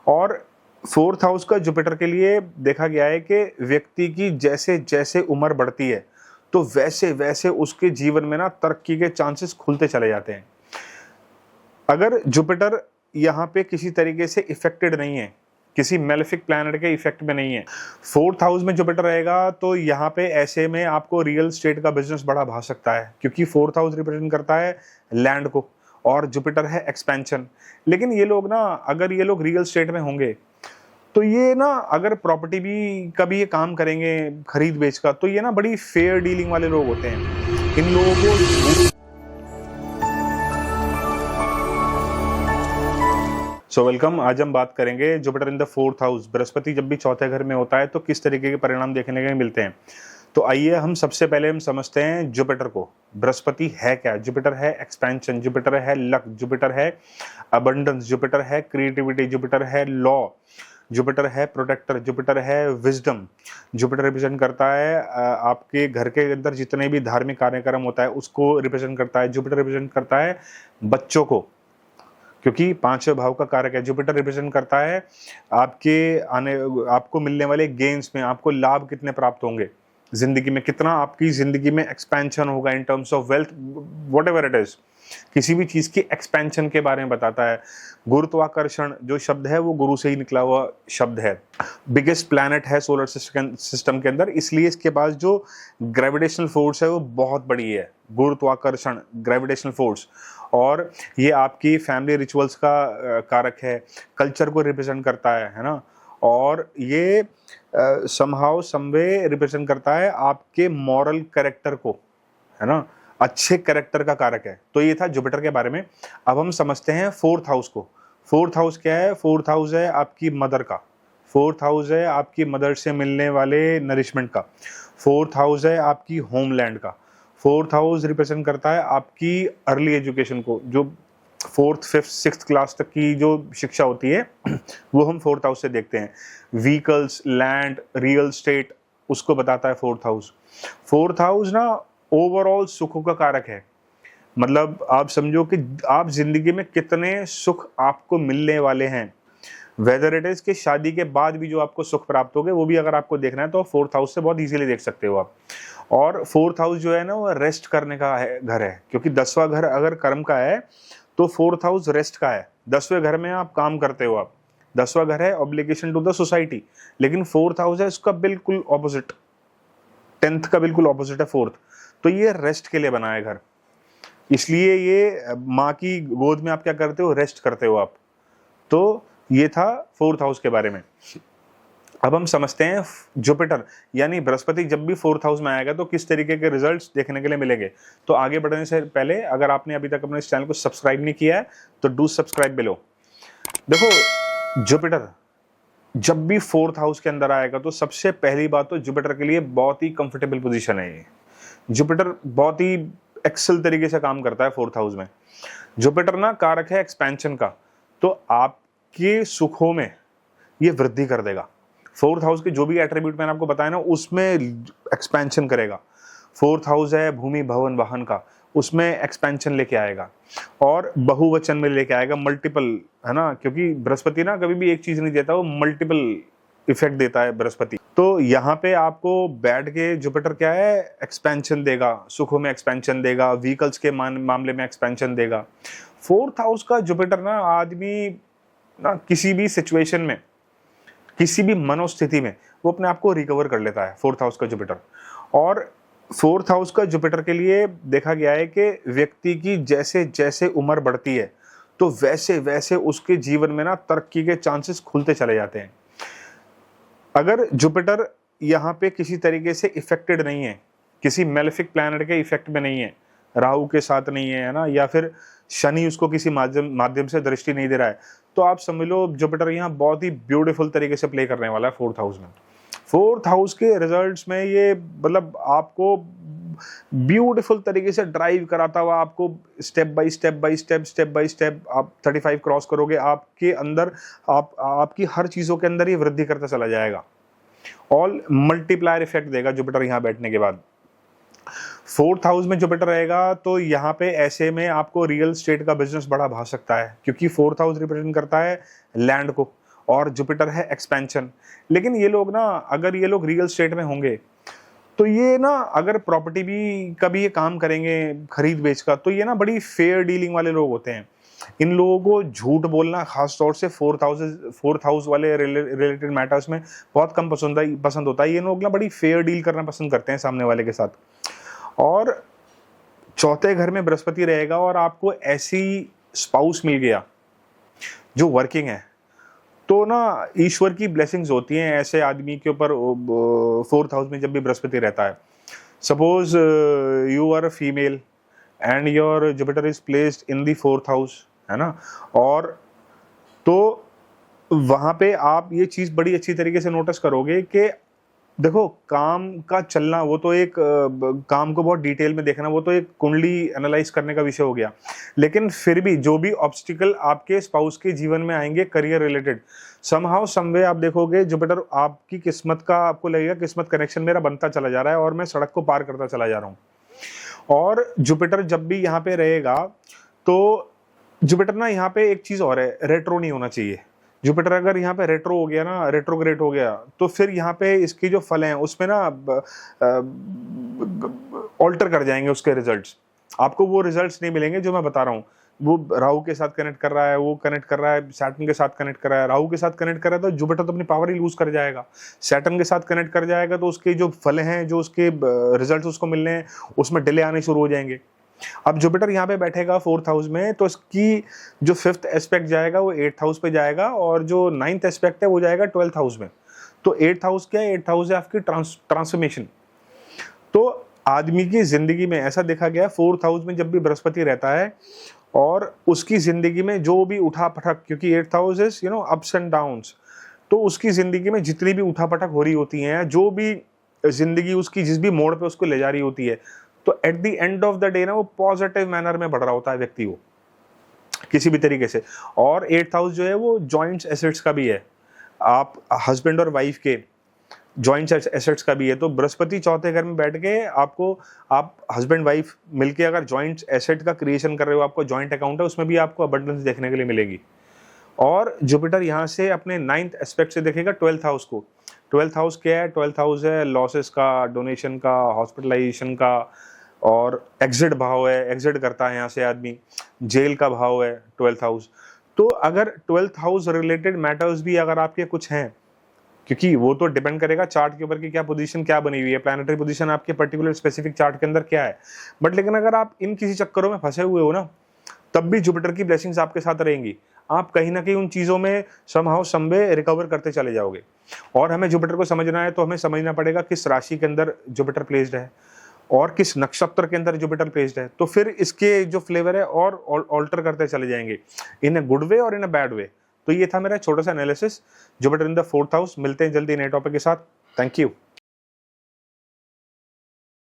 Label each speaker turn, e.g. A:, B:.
A: और fourth house का Jupiter के लिए देखा गया है कि व्यक्ति की जैसे जैसे उम्र बढ़ती है तो वैसे वैसे उसके जीवन में ना तरक्की के चांसेस खुलते चले जाते हैं। अगर जुपिटर यहाँ पे किसी तरीके से इफेक्टेड नहीं है, किसी मेलेफिक प्लैनेट के इफेक्ट में नहीं है, फोर्थ हाउस में जुपिटर रहेगा तो यहाँ पे ऐसे में आपको रियल स्टेट का बिजनेस बड़ा भा सकता है, क्योंकि फोर्थ हाउस रिप्रेजेंट करता है लैंड को और जुपिटर है एक्सपेंशन। लेकिन ये लोग ना, अगर ये लोग रियल स्टेट में होंगे तो ये ना, अगर प्रॉपर्टी भी कभी ये काम करेंगे खरीद बेच का, तो ये ना बड़ी फेयर डीलिंग वाले लोग होते हैं। इन लोगों को वेलकम। आज हम बात करेंगे Jupiter in the fourth house, Brihaspati जब भी चौथे घर में होता है तो किस तरीके के परिणाम देखने के मिलते हैं। तो आइए हम सबसे पहले हम समझते हैं जुपिटर को। बृहस्पति है क्या? जुपिटर है एक्सपेंशन, जुपिटर है लक, जुपिटर है अबंडेंस, जुपिटर है क्रिएटिविटी, जुपिटर है लॉ, जुपिटर है प्रोटेक्टर, जुपिटर है विजडम। जुपिटर रिप्रेजेंट करता है आपके घर के अंदर जितने भी धार्मिक कार्यक्रम होता है उसको रिप्रेजेंट करता है। जुपिटर रिप्रेजेंट करता है बच्चों को, क्योंकि पांचवें भाव का कारक है। जुपिटर रिप्रेजेंट करता है आपको मिलने वाले गेन्स में, आपको लाभ कितने प्राप्त होंगे जिंदगी में, कितना आपकी जिंदगी में एक्सपेंशन होगा in terms of wealth, whatever it is. किसी भी चीज की एक्सपेंशन के बारे में बताता है। गुरुत्वाकर्षण जो शब्द है वो गुरु से ही निकला हुआ शब्द है। बिगेस्ट प्लैनेट है सोलर सिस्टम के अंदर, इसलिए इसके पास जो ग्रेविटेशनल फोर्स है वो बहुत बड़ी है। गुरुत्वाकर्षण, ग्रेविटेशनल फोर्स। और ये आपकी फैमिली रिचुअल्स का कारक है, कल्चर को रिप्रेजेंट करता है ना। और ये समहाउ समवे रिप्रेजेंट करता है आपके मॉरल कैरेक्टर को, है ना, अच्छे कैरेक्टर का कारक है। तो ये था जुपिटर के बारे में। अब हम समझते हैं फोर्थ हाउस को। फोर्थ हाउस क्या है? फोर्थ हाउस है आपकी मदर का, फोर्थ हाउस है आपकी मदर से मिलने वाले नरिशमेंट का, फोर्थ हाउस है आपकी होमलैंड का, फोर्थ हाउस रिप्रेजेंट करता है आपकी अर्ली एजुकेशन को, जो फोर्थ फिफ्थ सिक्स्थ क्लास तक की जो शिक्षा होती है वो हम फोर्थ हाउस से देखते हैं। व्हीकल्स, लैंड, रियल स्टेट, उसको बताता है फोर्थ हाउस। फोर्थ हाउस ना ओवरऑल सुखों का कारक है। मतलब आप समझो कि आप जिंदगी में कितने सुख आपको मिलने वाले हैं, वेदर इट इज कि शादी के बाद भी जो आपको सुख प्राप्त होंगे वो भी अगर आपको देखना है तो फोर्थ हाउस से बहुत इजीली देख सकते हो आप। और फोर्थ हाउस जो है ना वो रेस्ट करने का घर है, क्योंकि 10वां घर अगर कर्म का है तो फोर्थ हाउस रेस्ट का है। 10वें घर में आप काम करते हो आप, 10वां घर है ऑब्लिगेशन टू द सोसाइटी, लेकिन फोर्थ हाउस है उसका बिल्कुल ऑपोजिट, 10th का बिल्कुल ऑपोजिट है फोर्थ। तो ये रेस्ट के लिए बना है घर, इसलिए ये माँ की गोद में आप क्या करते हो? रेस्ट करते हो आप। तो ये था फोर्थ हाउस के बारे में। अब हम समझते हैं जुपिटर यानी बृहस्पति जब भी फोर्थ हाउस में आएगा तो किस तरीके के रिजल्ट्स देखने के लिए मिलेंगे। तो आगे बढ़ने से पहले अगर आपने अभी तक अपने इस चैनल को सब्सक्राइब नहीं किया है तो डू सब्सक्राइब बिलो। देखो, जुपिटर जब भी फोर्थ हाउस के अंदर आएगा तो सबसे पहली बात तो जुपिटर के लिए बहुत ही कंफर्टेबल पोजीशन है। ये जुपिटर बहुत ही एक्सेल तरीके से काम करता है फोर्थ हाउस में। जुपिटर ना कारक है एक्सपेंशन का, तो आपके सुखों में ये वृद्धि कर देगा। फोर्थ हाउस के जो भी एट्रीब्यूट मैंने आपको बताया ना उसमें एक्सपेंशन करेगा। फोर्थ हाउस है भूमि भवन वाहन का, उसमें एक्सपेंशन लेके आएगा और बहुवचन में लेके आएगा, मल्टीपल, है ना, क्योंकि बृहस्पति ना कभी भी एक चीज नहीं देता, वो मल्टीपल इफेक्ट देता है बृहस्पति। तो यहाँ पे आपको बैठ के जुपिटर क्या है? एक्सपेंशन देगा, सुखों में एक्सपेंशन देगा, व्हीकल्स के मामले में एक्सपेंशन देगा। फोर्थ हाउस का जुपिटर ना आदमी ना किसी भी सिचुएशन में, किसी भी मनोस्थिति में वो अपने आप को रिकवर कर लेता है, फोर्थ हाउस का जुपिटर। और फोर्थ हाउस का जुपिटर के लिए देखा गया है कि व्यक्ति की जैसे जैसे उम्र बढ़ती है तो वैसे वैसे उसके जीवन में ना तरक्की के चांसेस खुलते चले जाते हैं। अगर जुपिटर यहाँ पे किसी तरीके से इफेक्टेड नहीं है, किसी मेलेफिक प्लैनेट के इफेक्ट में नहीं है, राहु के साथ नहीं है ना, या फिर शनि उसको किसी माध्यम से दृष्टि नहीं दे रहा है, तो आप समझ लो जुपिटर यहाँ बहुत ही ब्यूटीफुल तरीके से प्ले करने वाला है फोर्थ हाउस में। फोर्थ हाउस के रिजल्ट्स में ये मतलब आपको ब्यूटीफुल तरीके से ड्राइव कराता हुआ, आपको स्टेप बाय स्टेप आप 35 क्रॉस करोगे, आपके अंदर आपकी हर चीजों के अंदर ये वृद्धि करता चला जाएगा। ऑल मल्टीप्लायर इफेक्ट देगा जुपिटर यहाँ बैठने के बाद। फोर्थ हाउस में जुपिटर रहेगा तो यहाँ पे ऐसे में आपको रियल स्टेट का बिजनेस बड़ा भा सकता है, क्योंकि फोर्थ हाउस रिप्रेजेंट करता है लैंड को और जुपिटर है एक्सपेंशन। लेकिन ये लोग ना, अगर ये लोग रियल स्टेट में होंगे तो ये ना, अगर प्रॉपर्टी भी कभी ये काम करेंगे खरीद बेच का, तो ये ना बड़ी फेयर डीलिंग वाले लोग होते हैं। इन लोगों को झूठ बोलना खास तौर से फोर्थ हाउस वाले रिलेटेड मैटर्स में बहुत कम पसंद होता है। ये लोग ना बड़ी फेयर डील करना पसंद करते हैं सामने वाले के साथ। और चौथे घर में बृहस्पति रहेगा और आपको ऐसी स्पाउस मिल गया जो वर्किंग है, तो ना ईश्वर की ब्लेसिंग्स होती हैं ऐसे आदमी के ऊपर फोर्थ हाउस में जब भी बृहस्पति रहता है। Suppose you are a female and your Jupiter is placed in the fourth house, है ना, और तो वहां पे आप ये चीज बड़ी अच्छी तरीके से नोटिस करोगे कि देखो, काम का चलना वो तो एक काम को बहुत डिटेल में देखना वो तो एक कुंडली एनालाइज करने का विषय हो गया। लेकिन फिर भी जो भी ऑब्स्टिकल आपके स्पाउस के जीवन में आएंगे करियर रिलेटेड, समहाउ समवे आप देखोगे जुपिटर आपकी किस्मत का, आपको लगेगा किस्मत कनेक्शन मेरा बनता चला जा रहा है और मैं सड़क को पार करता चला जा रहा हूँ। और जुपिटर जब भी यहाँ पे रहेगा तो जुपिटर ना यहाँ पे एक चीज और है, रेट्रो नहीं होना चाहिए। जुपिटर अगर यहाँ पे रेट्रो हो गया ना, रेट्रोग्रेड हो गया, तो फिर यहाँ पे इसकी जो फल हैं उसमें ना ऑल्टर कर जाएंगे उसके रिजल्ट्स। आपको वो रिजल्ट्स नहीं मिलेंगे जो मैं बता रहा हूँ। वो राहु के साथ कनेक्ट कर रहा है, वो कनेक्ट कर रहा है सैटर्न के साथ कनेक्ट कर रहा है, राहु के साथ कनेक्ट कर रहा है तो जुपिटर तो अपनी पावर ही लूज कर जाएगा। सैटर्न के साथ कनेक्ट कर जाएगा तो उसके जो फल हैं, जो उसके रिजल्ट उसको मिलने हैं, उसमें डिले आने शुरू हो जाएंगे। अब जुपिटर यहाँ पे बैठेगा फोर्थ हाउस में, तो इसकी जो फिफ्थ एस्पेक्ट जाएगा वो एट्थ हाउस पे जाएगा और जो नाइन्थ एस्पेक्ट है वो जाएगा ट्वेल्थ हाउस में। तो एट्थ हाउस क्या है? एट्थ हाउस है आपकी ट्रांसफॉर्मेशन। तो आदमी की जिंदगी में ऐसा देखा गया, फोर्थ हाउस में जब भी बृहस्पति रहता है और उसकी जिंदगी में जो भी उठा पटक, क्योंकि eighth house is ups and downs, तो उसकी जिंदगी में जितनी भी उठा पटक हो रही होती हैं, जो भी जिंदगी उसकी जिस भी मोड़ पे उसको ले जा रही होती है, तो at the end of the day ना वो पॉजिटिव मैनर में बढ़ रहा होता है व्यक्ति वो किसी भी तरीके से। और एट्थ हाउस जो है वो जॉइंट्स एसेट्स का भी है, आप हस्बैंड और वाइफ के जॉइंट एसेट्स का भी है। तो बृहस्पति चौथे घर में बैठ के आपको, आप हस्बैंड वाइफ मिलके अगर जॉइंट एसेट का क्रिएशन कर रहे हो, आपको जॉइंट अकाउंट है, उसमें भी आपको अबंडेंस देखने के लिए मिलेगी। और जुपिटर यहाँ से अपने नाइन्थ एस्पेक्ट से देखेगा ट्वेल्थ हाउस को। ट्वेल्थ हाउस क्या है? ट्वेल्थ हाउस है लॉसेस का, डोनेशन का, हॉस्पिटलाइजेशन का, और एग्जिट भाव है, एग्जिट करता है यहाँ से आदमी, जेल का भाव है ट्वेल्थ हाउस। तो अगर ट्वेल्थ हाउस रिलेटेड मैटर्स भी अगर आपके कुछ हैं, क्योंकि वो तो डिपेंड करेगा चार्ट के ऊपर कि क्या पोजीशन क्या बनी हुई है, प्लैनेटरी पोजीशन आपके पर्टिकुलर स्पेसिफिक चार्ट के अंदर क्या है, बट लेकिन अगर आप इन किसी चक्करों में फंसे हुए हो ना, तब भी जुपिटर की ब्लेसिंग्स आपके साथ रहेंगी। आप कहीं ना कहीं उन चीज़ों में समहाउ समवे रिकवर करते चले जाओगे। और हमें जुपिटर को समझना है तो हमें समझना पड़ेगा किस राशि के अंदर जुपिटर प्लेस्ड है और किस नक्षत्र के अंदर जुपिटर प्लेस्ड है, तो फिर इसके जो फ्लेवर है और ऑल्टर करते चले जाएंगे इन अ गुड वे और इन अ बैड वे। तो ये था मेरा छोटा सा analysis Jupiter in the fourth house. मिलते हैं जल्दी नए टॉपिक के साथ। Thank you.